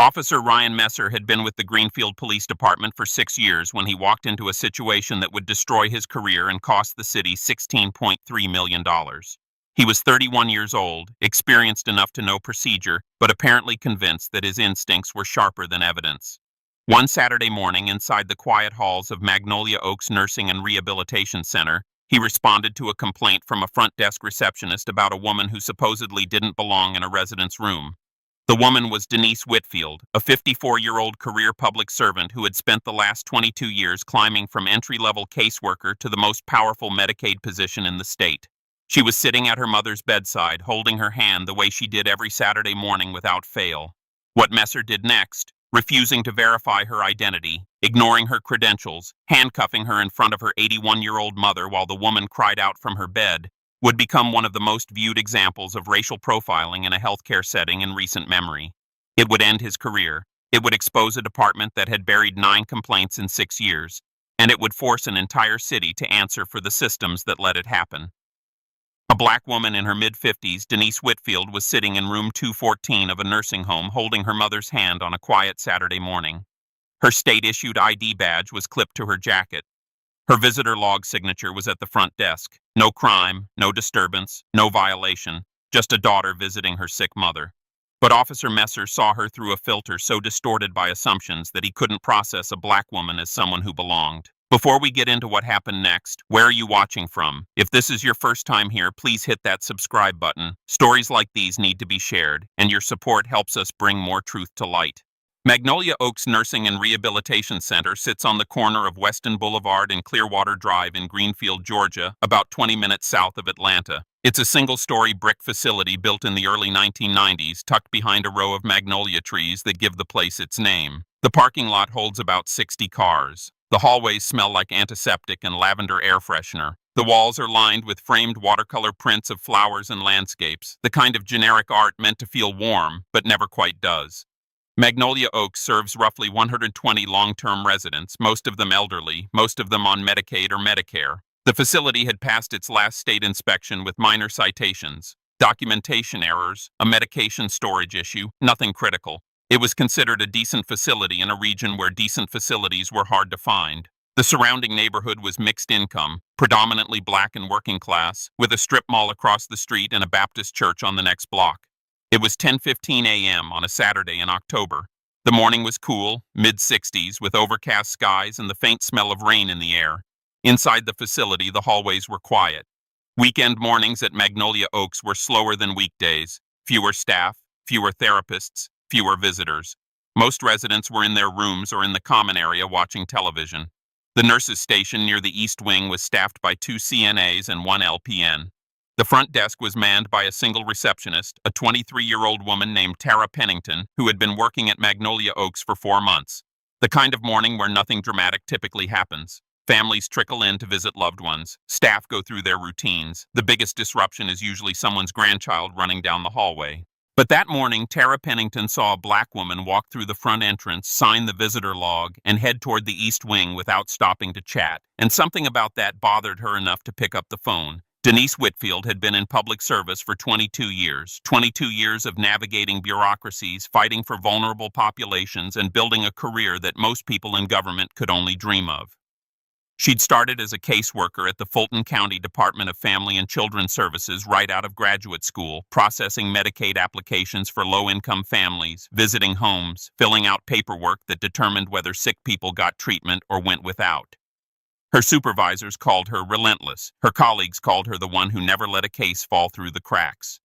Officer Ryan Messer had been with the Greenfield Police Department for 6 years when he walked into a situation that would destroy his career and cost the city $16.3 million. He was 31 years old, experienced enough to know procedure, but apparently convinced that his instincts were sharper than evidence. One Saturday morning, inside the quiet halls of Magnolia Oaks Nursing and Rehabilitation Center, he responded to a complaint from a front desk receptionist about a woman who supposedly didn't belong in a resident's room. The woman was Denise Whitfield, a 54-year-old career public servant who had spent the last 22 years climbing from entry-level caseworker to the most powerful Medicaid position in the state. She was sitting at her mother's bedside, holding her hand the way she did every Saturday morning without fail. What Messer did next, refusing to verify her identity, ignoring her credentials, handcuffing her in front of her 81-year-old mother while the woman cried out from her bed, would become one of the most viewed examples of racial profiling in a healthcare setting in recent memory. It would end his career. It would expose a department that had buried 9 complaints in 6 years, and it would force an entire city to answer for the systems that let it happen. A black woman in her mid-50s, Denise Whitfield, was sitting in room 214 of a nursing home holding her mother's hand on a quiet Saturday morning. Her state-issued ID badge was clipped to her jacket. Her visitor log signature was at the front desk. No crime, no disturbance, no violation, just a daughter visiting her sick mother. But Officer Messer saw her through a filter so distorted by assumptions that he couldn't process a black woman as someone who belonged. Before we get into what happened next, where are you watching from? If this is your first time here, please hit that subscribe button. Stories like these need to be shared, and your support helps us bring more truth to light. Magnolia Oaks Nursing and Rehabilitation Center sits on the corner of Weston Boulevard and Clearwater Drive in Greenfield, Georgia, about 20 minutes south of Atlanta. It's a single-story brick facility built in the early 1990s, tucked behind a row of magnolia trees that give the place its name. The parking lot holds about 60 cars. The hallways smell like antiseptic and lavender air freshener. The walls are lined with framed watercolor prints of flowers and landscapes, the kind of generic art meant to feel warm, but never quite does. Magnolia Oaks serves roughly 120 long-term residents, most of them elderly, most of them on Medicaid or Medicare. The facility had passed its last state inspection with minor citations, documentation errors, a medication storage issue, nothing critical. It was considered a decent facility in a region where decent facilities were hard to find. The surrounding neighborhood was mixed income, predominantly black and working class, with a strip mall across the street and a Baptist church on the next block. It was 10:15 a.m. on a Saturday in October. The morning was cool, mid-60s, with overcast skies and the faint smell of rain in the air. Inside the facility, the hallways were quiet. Weekend mornings at Magnolia Oaks were slower than weekdays. Fewer staff, fewer therapists, fewer visitors. Most residents were in their rooms or in the common area watching television. The nurses' station near the East Wing was staffed by 2 CNAs and 1 LPN. The front desk was manned by a single receptionist, a 23-year-old woman named Tara Pennington, who had been working at Magnolia Oaks for 4 months. The kind of morning where nothing dramatic typically happens. Families trickle in to visit loved ones. Staff go through their routines. The biggest disruption is usually someone's grandchild running down the hallway. But that morning, Tara Pennington saw a black woman walk through the front entrance, sign the visitor log, and head toward the East Wing without stopping to chat. And something about that bothered her enough to pick up the phone. Denise Whitfield had been in public service for 22 years. 22 years of navigating bureaucracies, fighting for vulnerable populations, and building a career that most people in government could only dream of. She'd started as a caseworker at the Fulton County Department of Family and Children Services right out of graduate school, processing Medicaid applications for low-income families, visiting homes, filling out paperwork that determined whether sick people got treatment or went without. Her supervisors called her relentless. Her colleagues called her the one who never let a case fall through the cracks.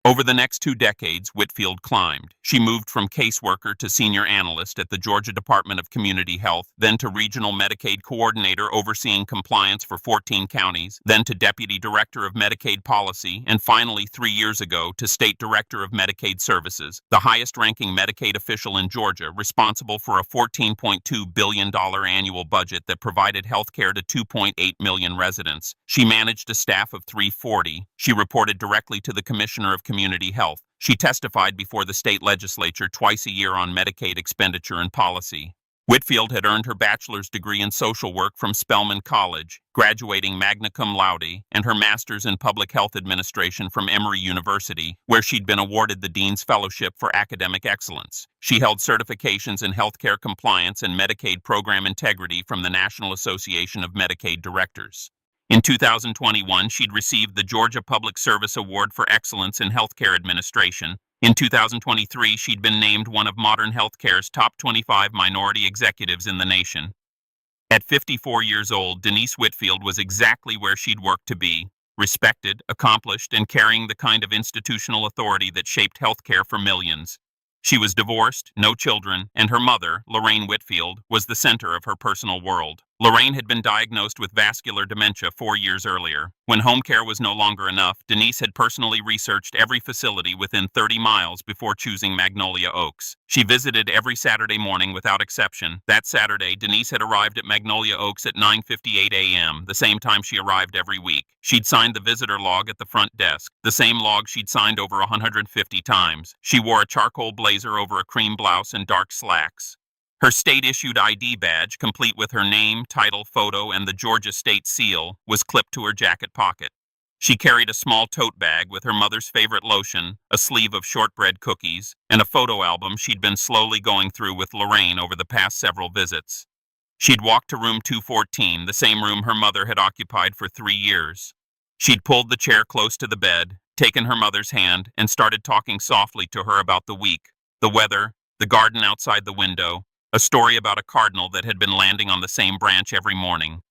Over the next 2 decades, Whitfield climbed. She moved from caseworker to senior analyst at the Georgia Department of Community Health, then to regional Medicaid coordinator overseeing compliance for 14 counties, then to deputy director of Medicaid policy, and finally 3 years ago to state director of Medicaid Services, the highest-ranking Medicaid official in Georgia, responsible for a $14.2 billion annual budget that provided health care to 2.8 million residents. She managed a staff of 340. She reported directly to the Commissioner of Community Health. She testified before the state legislature twice a year on Medicaid expenditure and policy. Whitfield had earned her bachelor's degree in social work from Spelman College, graduating magna cum laude, and her master's in public health administration from Emory University, where she'd been awarded the Dean's Fellowship for Academic Excellence. She held certifications in healthcare compliance and Medicaid program integrity from the National Association of Medicaid Directors. In 2021, she'd received the Georgia Public Service Award for Excellence in Healthcare Administration. In 2023, she'd been named one of modern healthcare's top 25 minority executives in the nation. At 54 years old, Denise Whitfield was exactly where she'd worked to be, respected, accomplished, and carrying the kind of institutional authority that shaped healthcare for millions. She was divorced, no children, and her mother, Lorraine Whitfield, was the center of her personal world. Lorraine had been diagnosed with vascular dementia 4 years earlier. When home care was no longer enough, Denise had personally researched every facility within 30 miles before choosing Magnolia Oaks. She visited every Saturday morning without exception. That Saturday, Denise had arrived at Magnolia Oaks at 9:58 a.m., the same time she arrived every week. She'd signed the visitor log at the front desk, the same log she'd signed over 150 times. She wore a charcoal blazer over a cream blouse and dark slacks. Her state-issued ID badge, complete with her name, title, photo, and the Georgia state seal, was clipped to her jacket pocket. She carried a small tote bag with her mother's favorite lotion, a sleeve of shortbread cookies, and a photo album she'd been slowly going through with Lorraine over the past several visits. She'd walked to room 214, the same room her mother had occupied for 3 years. She'd pulled the chair close to the bed, taken her mother's hand, and started talking softly to her about the week, the weather, the garden outside the window, a story about a cardinal that had been landing on the same branch every morning.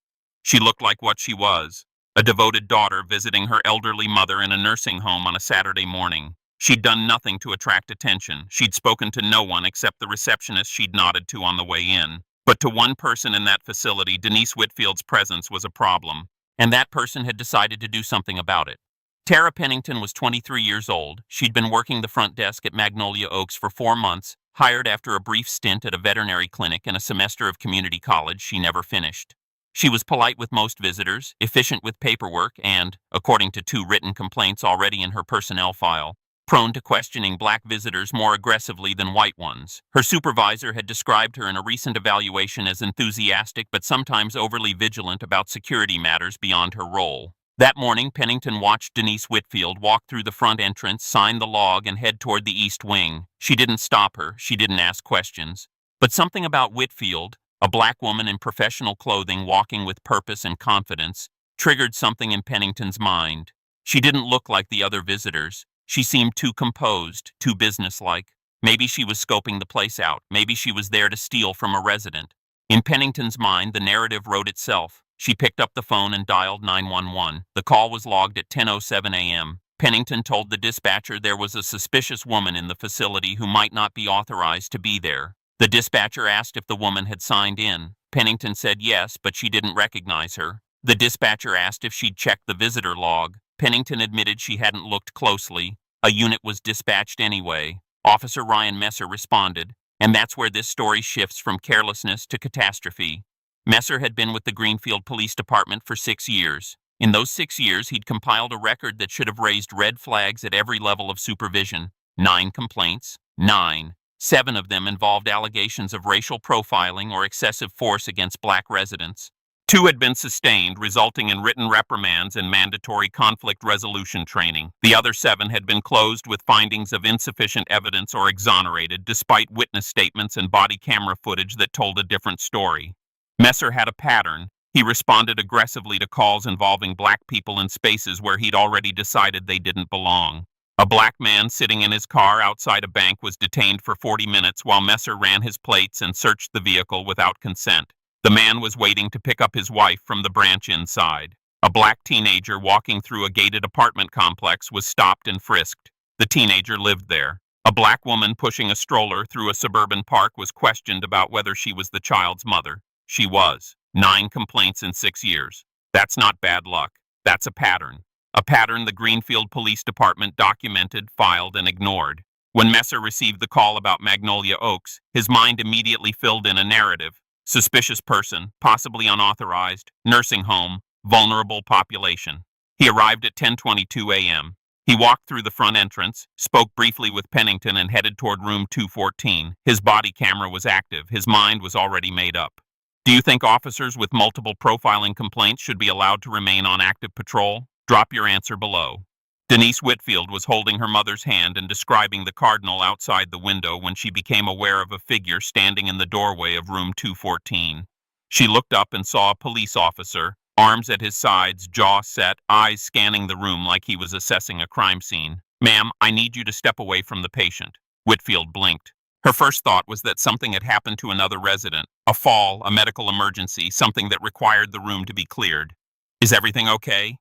She looked like what she was, a devoted daughter visiting her elderly mother in a nursing home on a Saturday morning. She'd done nothing to attract attention. She'd spoken to no one except the receptionist she'd nodded to on the way in. But to one person in that facility, Denise Whitfield's presence was a problem, and that person had decided to do something about it. Tara Pennington was 23 years old. She'd been working the front desk at Magnolia Oaks for 4 months, hired after a brief stint at a veterinary clinic and a semester of community college she never finished. She was polite with most visitors, efficient with paperwork, and, according to 2 written complaints already in her personnel file, prone to questioning black visitors more aggressively than white ones. Her supervisor had described her in a recent evaluation as enthusiastic but sometimes overly vigilant about security matters beyond her role. That morning, Pennington watched Denise Whitfield walk through the front entrance, sign the log, and head toward the east wing. She didn't stop her. She didn't ask questions. But something about Whitfield, a black woman in professional clothing walking with purpose and confidence, triggered something in Pennington's mind. She didn't look like the other visitors. She seemed too composed, too businesslike. Maybe she was scoping the place out. Maybe she was there to steal from a resident. In Pennington's mind, the narrative wrote itself. She picked up the phone and dialed 911. The call was logged at 10:07 a.m. Pennington told the dispatcher there was a suspicious woman in the facility who might not be authorized to be there. The dispatcher asked if the woman had signed in. Pennington said yes, but she didn't recognize her. The dispatcher asked if she'd checked the visitor log. Pennington admitted she hadn't looked closely. A unit was dispatched anyway. Officer Ryan Messer responded, and that's where this story shifts from carelessness to catastrophe. Messer had been with the Greenfield Police Department for 6 years. In those 6 years, he'd compiled a record that should have raised red flags at every level of supervision. 9 complaints. 9. 7 of them involved allegations of racial profiling or excessive force against black residents. 2 had been sustained, resulting in written reprimands and mandatory conflict resolution training. The other 7 had been closed with findings of insufficient evidence or exonerated, despite witness statements and body camera footage that told a different story. Messer had a pattern. He responded aggressively to calls involving black people in spaces where he'd already decided they didn't belong. A black man sitting in his car outside a bank was detained for 40 minutes while Messer ran his plates and searched the vehicle without consent. The man was waiting to pick up his wife from the branch inside. A black teenager walking through a gated apartment complex was stopped and frisked. The teenager lived there. A black woman pushing a stroller through a suburban park was questioned about whether she was the child's mother. She was. 9 complaints in 6 years. That's not bad luck. That's a pattern. A pattern the Greenfield Police Department documented, filed, and ignored. When Messer received the call about Magnolia Oaks, his mind immediately filled in a narrative. Suspicious person, possibly unauthorized, nursing home, vulnerable population. He arrived at 10:22 a.m. He walked through the front entrance, spoke briefly with Pennington, and headed toward room 214. His body camera was active. His mind was already made up. Do you think officers with multiple profiling complaints should be allowed to remain on active patrol? Drop your answer below. Denise Whitfield was holding her mother's hand and describing the cardinal outside the window when she became aware of a figure standing in the doorway of room 214. She looked up and saw a police officer, arms at his sides, jaw set, eyes scanning the room like he was assessing a crime scene. "Ma'am, I need you to step away from the patient." Whitfield blinked. Her first thought was that something had happened to another resident, a fall, a medical emergency, something that required the room to be cleared. "Is everything okay?"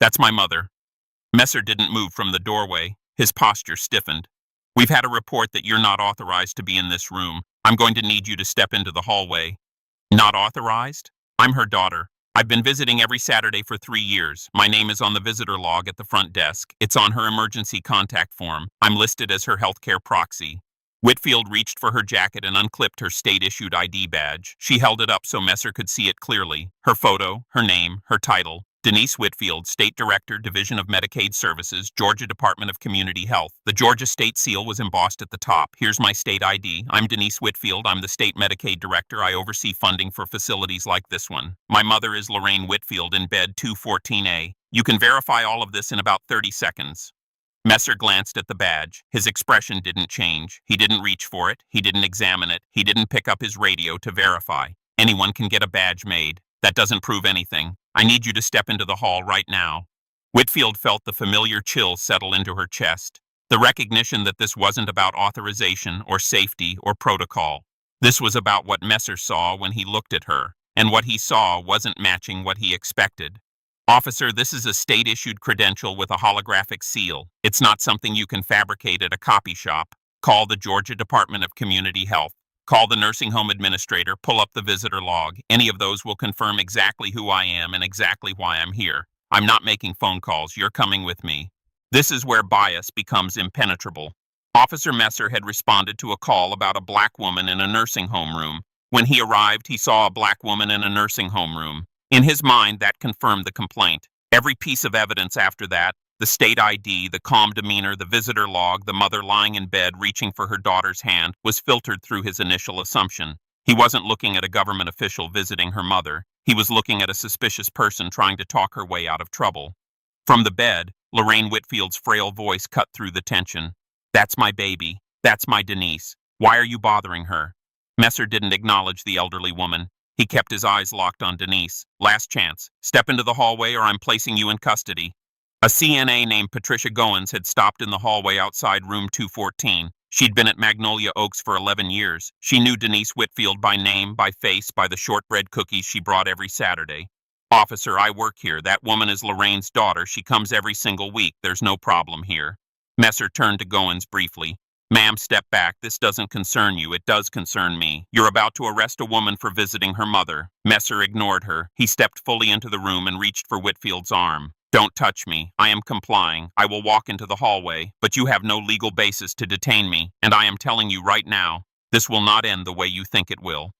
"That's my mother." Messer didn't move from the doorway. His posture stiffened. "We've had a report that you're not authorized to be in this room. I'm going to need you to step into the hallway." "Not authorized?" "I'm her daughter. I've been visiting every Saturday for 3 years. My name is on the visitor log at the front desk. It's on her emergency contact form. I'm listed as her healthcare proxy." Whitfield reached for her jacket and unclipped her state-issued ID badge. She held it up so Messer could see it clearly. Her photo, her name, her title. Denise Whitfield, State Director, Division of Medicaid Services, Georgia Department of Community Health. The Georgia state seal was embossed at the top. "Here's my state ID. I'm Denise Whitfield. I'm the State Medicaid Director. I oversee funding for facilities like this one. My mother is Lorraine Whitfield in bed 214A. You can verify all of this in about 30 seconds. Messer glanced at the badge. His expression didn't change. He didn't reach for it. He didn't examine it. He didn't pick up his radio to verify. Anyone can get a badge made. That doesn't prove anything. I need you to step into the hall right now." Whitfield felt the familiar chill settle into her chest. The recognition that this wasn't about authorization or safety or protocol. This was about what Messer saw when he looked at her, and what he saw wasn't matching what he expected. "Officer, this is a state-issued credential with a holographic seal. It's not something you can fabricate at a copy shop. Call the Georgia Department of Community Health. Call the nursing home administrator, pull up the visitor log. Any of those will confirm exactly who I am and exactly why I'm here. I'm not making phone calls. You're coming with me." This is where bias becomes impenetrable. Officer Messer had responded to a call about a black woman in a nursing home room. When he arrived, he saw a black woman in a nursing home room. In his mind, that confirmed the complaint. Every piece of evidence after that, the state ID, the calm demeanor, the visitor log, the mother lying in bed reaching for her daughter's hand, was filtered through his initial assumption. He wasn't looking at a government official visiting her mother. He was looking at a suspicious person trying to talk her way out of trouble. From the bed, Lorraine Whitfield's frail voice cut through the tension. "That's my baby. That's my Denise. Why are you bothering her?" Messer didn't acknowledge the elderly woman. He kept his eyes locked on Denise. "Last chance. Step into the hallway or I'm placing you in custody." A CNA named Patricia Goins had stopped in the hallway outside room 214. She'd been at Magnolia Oaks for 11 years. She knew Denise Whitfield by name, by face, by the shortbread cookies she brought every Saturday. "Officer, I work here. That woman is Lorraine's daughter. She comes every single week. There's no problem here." Messer turned to Goins briefly. "Ma'am, step back. This doesn't concern you. It does concern me. You're about to arrest a woman for visiting her mother." Messer ignored her. He stepped fully into the room and reached for Whitfield's arm. "Don't touch me. I am complying. I will walk into the hallway, but you have no legal basis to detain me, and I am telling you right now, this will not end the way you think it will."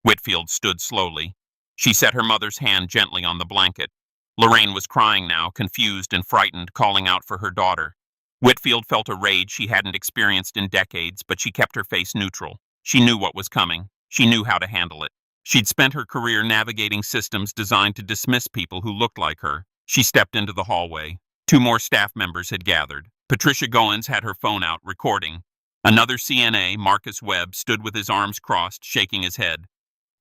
Whitfield stood slowly. She set her mother's hand gently on the blanket. Lorraine was crying now, confused and frightened, calling out for her daughter. Whitfield felt a rage she hadn't experienced in decades, but she kept her face neutral. She knew what was coming. She knew how to handle it. She'd spent her career navigating systems designed to dismiss people who looked like her. She stepped into the hallway. 2 more staff members had gathered. Patricia Goins had her phone out, recording. Another CNA, Marcus Webb, stood with his arms crossed, shaking his head.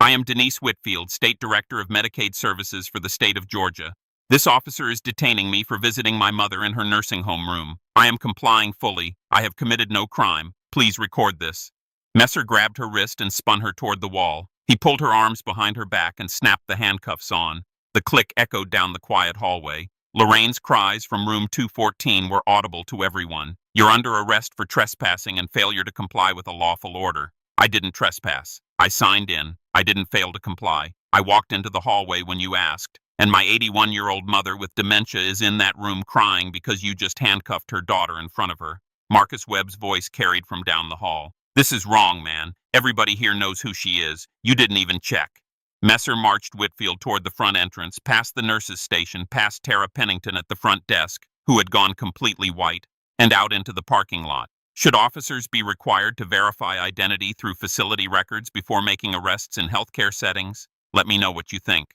"I am Denise Whitfield, State Director of Medicaid Services for the state of Georgia. This officer is detaining me for visiting my mother in her nursing home room. I am complying fully. I have committed no crime. Please record this." Messer grabbed her wrist and spun her toward the wall. He pulled her arms behind her back and snapped the handcuffs on. The click echoed down the quiet hallway. Lorraine's cries from room 214 were audible to everyone. "You're under arrest for trespassing and failure to comply with a lawful order." "I didn't trespass. I signed in. I didn't fail to comply. I walked into the hallway when you asked. And my 81-year-old mother with dementia is in that room crying because you just handcuffed her daughter in front of her." Marcus Webb's voice carried from down the hall. "This is wrong, man. Everybody here knows who she is. You didn't even check." Messer marched Whitfield toward the front entrance, past the nurse's station, past Tara Pennington at the front desk. who had gone completely white, and out into the parking lot. Should officers be required to verify identity through facility records before making arrests in healthcare settings? Let me know what you think.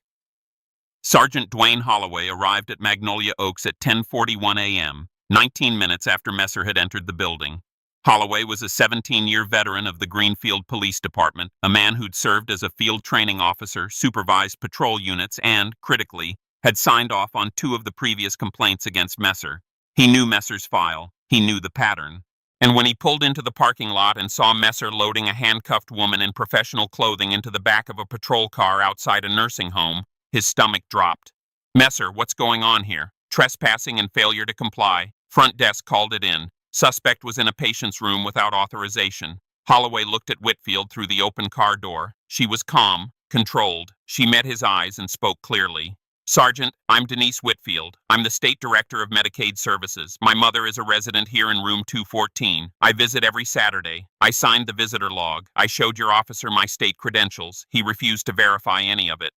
Sergeant Dwayne Holloway arrived at Magnolia Oaks at 10:41 a.m., 19 minutes after Messer had entered the building. Holloway was a 17-year veteran of the Greenfield Police Department, a man who'd served as a field training officer, supervised patrol units, and, critically, had signed off on 2 of the previous complaints against Messer. He knew Messer's file. He knew the pattern. And when he pulled into the parking lot and saw Messer loading a handcuffed woman in professional clothing into the back of a patrol car outside a nursing home, his stomach dropped. Messer, what's going on here? Trespassing and failure to comply. Front desk called it in. Suspect was in a patient's room without authorization. Holloway looked at Whitfield through the open car door. She was calm, controlled. She met his eyes and spoke clearly. Sergeant, I'm Denise Whitfield. I'm the State Director of Medicaid Services. My mother is a resident here in room 214. I visit every Saturday. I signed the visitor log. I showed your officer my state credentials. He refused to verify any of it.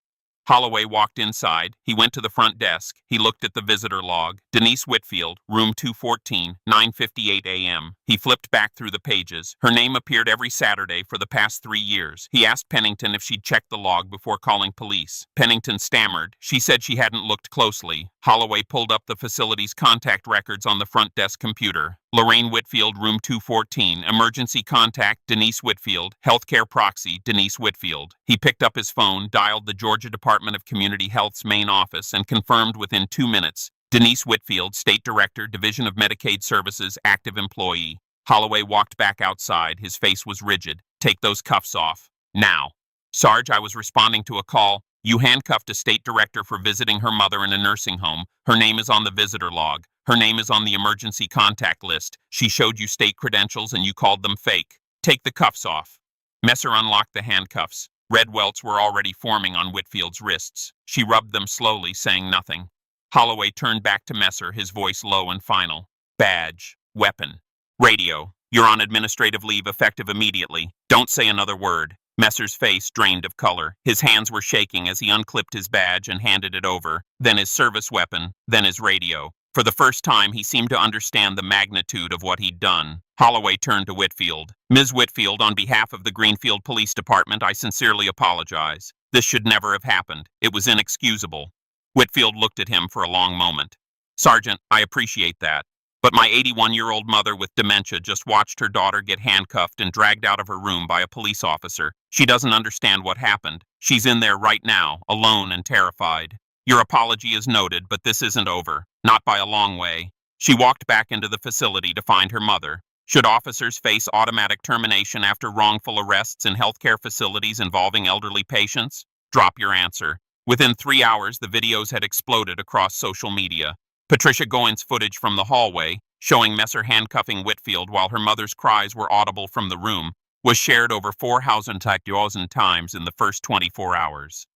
Holloway walked inside. He went to the front desk. He looked at the visitor log. Denise Whitfield, room 214, 9:58 a.m. He flipped back through the pages. Her name appeared every Saturday for the past 3 years. He asked Pennington if she'd checked the log before calling police. Pennington stammered. She said she hadn't looked closely. Holloway pulled up the facility's contact records on the front desk computer. Lorraine Whitfield, room 214, emergency contact, Denise Whitfield, healthcare proxy, Denise Whitfield. He picked up his phone, dialed the Georgia Department of Community Health's main office, and confirmed within 2 minutes. Denise Whitfield, State Director, Division of Medicaid Services, active employee. Holloway walked back outside. His face was rigid. Take those cuffs off. Now. Sarge, I was responding to a call. You handcuffed a state director for visiting her mother in a nursing home. Her name is on the visitor log. Her name is on the emergency contact list. She showed you state credentials and you called them fake. Take the cuffs off. Messer unlocked the handcuffs. Red welts were already forming on Whitfield's wrists. She rubbed them slowly, saying nothing. Holloway turned back to Messer, his voice low and final. Badge. Weapon. Radio. You're on administrative leave effective immediately. Don't say another word. Messer's face drained of color. His hands were shaking as he unclipped his badge and handed it over, then his service weapon, then his radio. For the first time, he seemed to understand the magnitude of what he'd done. Holloway turned to Whitfield. Ms. Whitfield, on behalf of the Greenfield Police Department, I sincerely apologize. This should never have happened. It was inexcusable. Whitfield looked at him for a long moment. Sergeant, I appreciate that. But my 81-year-old mother with dementia just watched her daughter get handcuffed and dragged out of her room by a police officer. She doesn't understand what happened. She's in there right now, alone and terrified. Your apology is noted, but this isn't over. Not by a long way. She walked back into the facility to find her mother. Should officers face automatic termination after wrongful arrests in healthcare facilities involving elderly patients? Drop your answer. Within 3 hours, the videos had exploded across social media. Patricia Goins' footage from the hallway, showing Messer handcuffing Whitfield while her mother's cries were audible from the room, was shared over 4,000 times in the first 24 hours.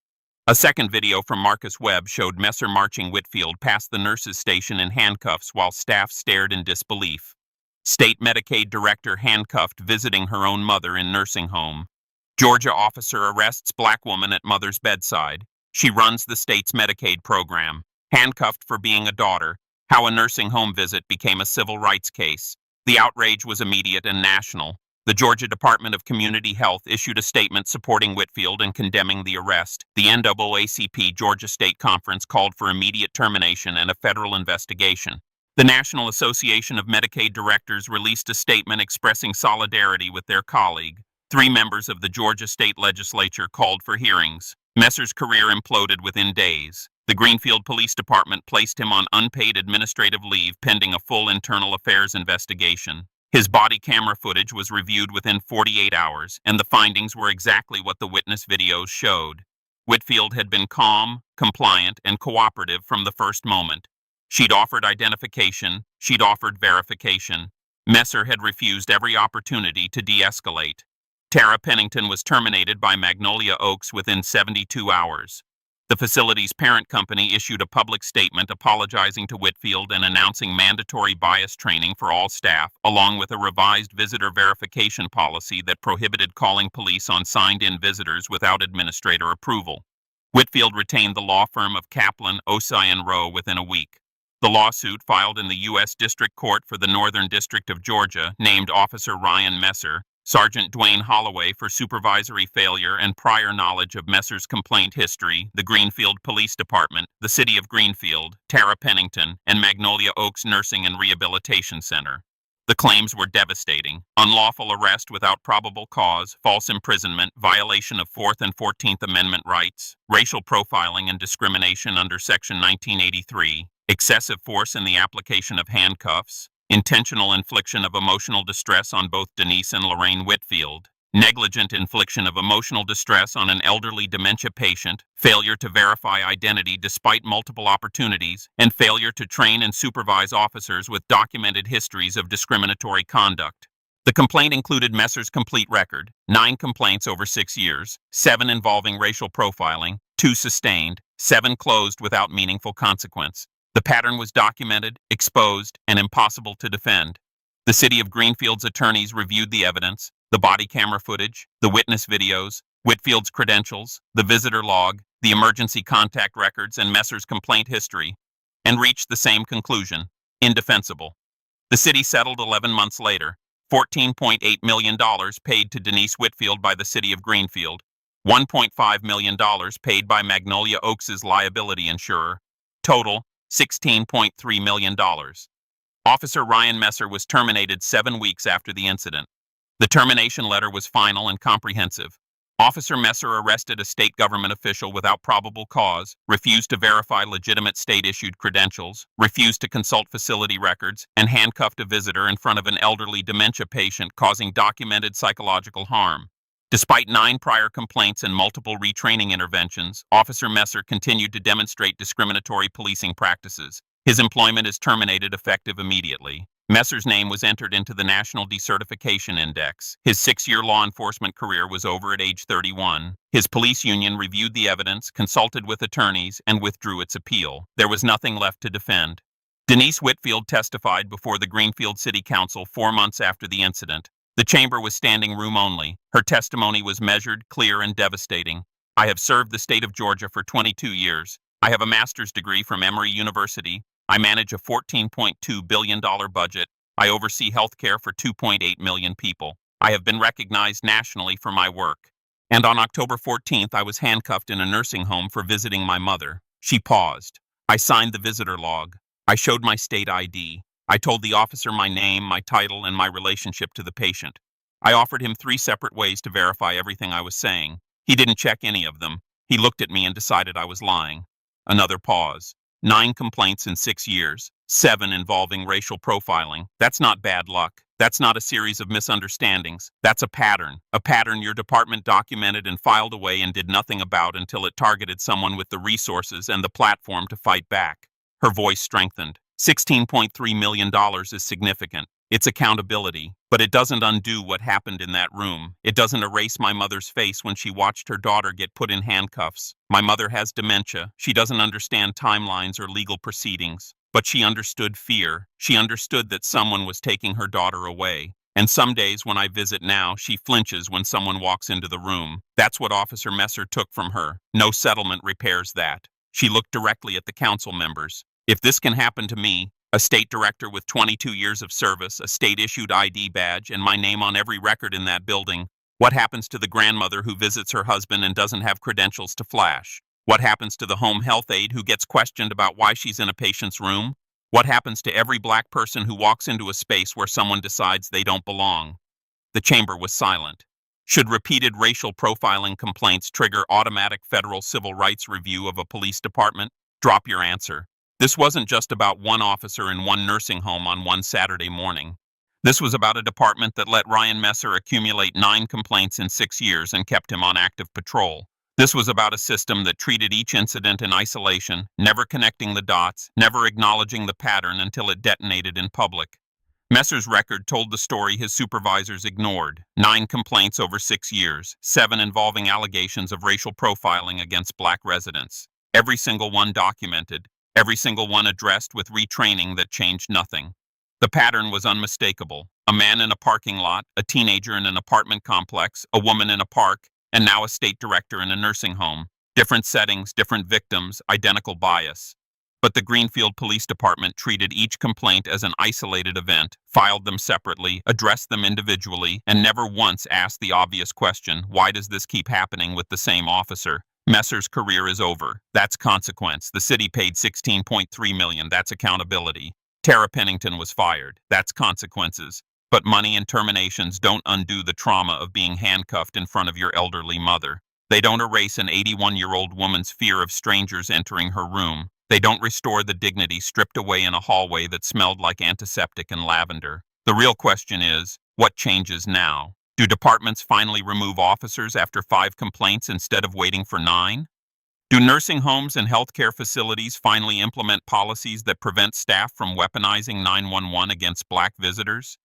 A second video from Marcus Webb showed Messer marching Whitfield past the nurse's station in handcuffs while staff stared in disbelief. State Medicaid Director handcuffed visiting her own mother in nursing home. Georgia officer arrests black woman at mother's bedside. She runs the state's Medicaid program. Handcuffed for being a daughter. How a nursing home visit became a civil rights case. The outrage was immediate and national. The Georgia Department of Community Health issued a statement supporting Whitfield and condemning the arrest. The NAACP Georgia State Conference called for immediate termination and a federal investigation. The National Association of Medicaid Directors released a statement expressing solidarity with their colleague. 3 members of the Georgia State Legislature called for hearings. Messer's career imploded within days. The Greenfield Police Department placed him on unpaid administrative leave pending a full internal affairs investigation. His body camera footage was reviewed within 48 hours, and the findings were exactly what the witness videos showed. Whitfield had been calm, compliant, and cooperative from the first moment. She'd offered identification, she'd offered verification. Messer had refused every opportunity to de-escalate. Tara Pennington was terminated by Magnolia Oaks within 72 hours. The facility's parent company issued a public statement apologizing to Whitfield and announcing mandatory bias training for all staff, along with a revised visitor verification policy that prohibited calling police on signed-in visitors without administrator approval. Whitfield retained the law firm of Kaplan, Osai & Rowe within a week. The lawsuit, filed in the U.S. District Court for the Northern District of Georgia, named Officer Ryan Messer, Sergeant Dwayne Holloway for supervisory failure and prior knowledge of Messer's complaint history, the Greenfield Police Department, the City of Greenfield, Tara Pennington, and Magnolia Oaks Nursing and Rehabilitation Center. The claims were devastating: unlawful arrest without probable cause, false imprisonment, violation of 4th and 14th Amendment rights, racial profiling and discrimination under Section 1983, excessive force in the application of handcuffs, intentional infliction of emotional distress on both Denise and Lorraine Whitfield, negligent infliction of emotional distress on an elderly dementia patient, failure to verify identity despite multiple opportunities, and failure to train and supervise officers with documented histories of discriminatory conduct. The complaint included Messer's complete record: 9 complaints over 6 years, 7 involving racial profiling, 2 sustained, 7 closed without meaningful consequence. The pattern was documented, exposed, and impossible to defend. The City of Greenfield's attorneys reviewed the evidence: the body camera footage, the witness videos, Whitfield's credentials, the visitor log, the emergency contact records, and Messer's complaint history, and reached the same conclusion: indefensible. The city settled 11 months later: $14.8 million paid to Denise Whitfield by the City of Greenfield, $1.5 million paid by Magnolia Oaks' liability insurer. Total, $16.3 million. Officer Ryan Messer was terminated 7 weeks after the incident. The termination letter was final and comprehensive. Officer Messer arrested a state government official without probable cause, refused to verify legitimate state-issued credentials, refused to consult facility records, and handcuffed a visitor in front of an elderly dementia patient, causing documented psychological harm. Despite 9 prior complaints and multiple retraining interventions, Officer Messer continued to demonstrate discriminatory policing practices. His employment is terminated effective immediately. Messer's name was entered into the National Decertification Index. His 6-year law enforcement career was over at age 31. His police union reviewed the evidence, consulted with attorneys, and withdrew its appeal. There was nothing left to defend. Denise Whitfield testified before the Greenfield City Council 4 months after the incident. The chamber was standing room only. Her testimony was measured, clear, and devastating. I have served the state of Georgia for 22 years. I have a master's degree from Emory University. I manage a $14.2 billion budget. I oversee health care for 2.8 million people. I have been recognized nationally for my work. And on October 14th, I was handcuffed in a nursing home for visiting my mother. She paused. I signed the visitor log. I showed my state ID. I told the officer my name, my title, and my relationship to the patient. I offered him 3 separate ways to verify everything I was saying. He didn't check any of them. He looked at me and decided I was lying. Another pause. 9 complaints in 6 years, 7 involving racial profiling. That's not bad luck. That's not a series of misunderstandings. That's a pattern your department documented and filed away and did nothing about until it targeted someone with the resources and the platform to fight back. Her voice strengthened. $16.3 million is significant. It's accountability, but it doesn't undo what happened in that room. It doesn't erase my mother's face when she watched her daughter get put in handcuffs. My mother has dementia. She doesn't understand timelines or legal proceedings, but she understood fear. She understood that someone was taking her daughter away. And some days when I visit now, she flinches when someone walks into the room. That's what Officer Messer took from her. No settlement repairs that. She looked directly at the council members. If this can happen to me, a state director with 22 years of service, a state-issued ID badge, and my name on every record in that building, what happens to the grandmother who visits her husband and doesn't have credentials to flash? What happens to the home health aide who gets questioned about why she's in a patient's room? What happens to every black person who walks into a space where someone decides they don't belong? The chamber was silent. Should repeated racial profiling complaints trigger automatic federal civil rights review of a police department? Drop your answer. This wasn't just about one officer in one nursing home on one Saturday morning. This was about a department that let Ryan Messer accumulate 9 complaints in 6 years and kept him on active patrol. This was about a system that treated each incident in isolation, never connecting the dots, never acknowledging the pattern until it detonated in public. Messer's record told the story his supervisors ignored: 9 complaints over 6 years, 7 involving allegations of racial profiling against black residents. Every single one documented. Every single one addressed with retraining that changed nothing. The pattern was unmistakable. A man in a parking lot, a teenager in an apartment complex, a woman in a park, and now a state director in a nursing home. Different settings, different victims, identical bias. But the Greenfield Police Department treated each complaint as an isolated event, filed them separately, addressed them individually, and never once asked the obvious question, why does this keep happening with the same officer? Messer's career is over. That's consequence. The city paid $16.3 million. That's accountability. Tara Pennington was fired. That's consequences. But money and terminations don't undo the trauma of being handcuffed in front of your elderly mother. They don't erase an 81-year-old woman's fear of strangers entering her room. They don't restore the dignity stripped away in a hallway that smelled like antiseptic and lavender. The real question is, what changes now? Do departments finally remove officers after 5 complaints instead of waiting for 9? Do nursing homes and healthcare facilities finally implement policies that prevent staff from weaponizing 911 against Black visitors?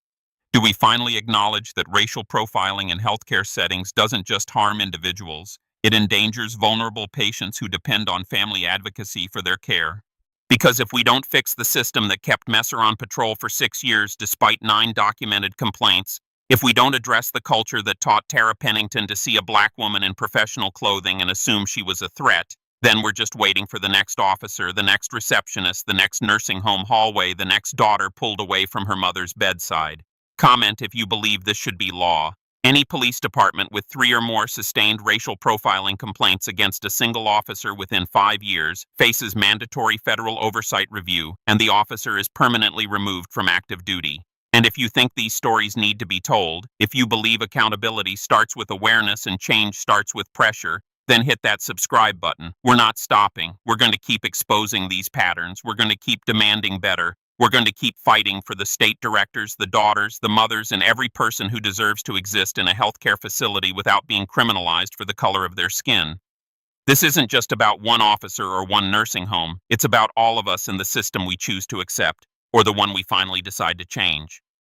Do we finally acknowledge that racial profiling in healthcare settings doesn't just harm individuals, it endangers vulnerable patients who depend on family advocacy for their care? Because if we don't fix the system that kept Messer on patrol for 6 years despite 9 documented complaints, if we don't address the culture that taught Tara Pennington to see a Black woman in professional clothing and assume she was a threat, then we're just waiting for the next officer, the next receptionist, the next nursing home hallway, the next daughter pulled away from her mother's bedside. Comment if you believe this should be law. Any police department with 3 or more sustained racial profiling complaints against a single officer within 5 years faces mandatory federal oversight review, and the officer is permanently removed from active duty. And if you think these stories need to be told, if you believe accountability starts with awareness and change starts with pressure, then hit that subscribe button. We're not stopping. We're going to keep exposing these patterns. We're going to keep demanding better. We're going to keep fighting for the state directors, the daughters, the mothers, and every person who deserves to exist in a healthcare facility without being criminalized for the color of their skin. This isn't just about one officer or one nursing home. It's about all of us in the system we choose to accept, or the one we finally decide to change.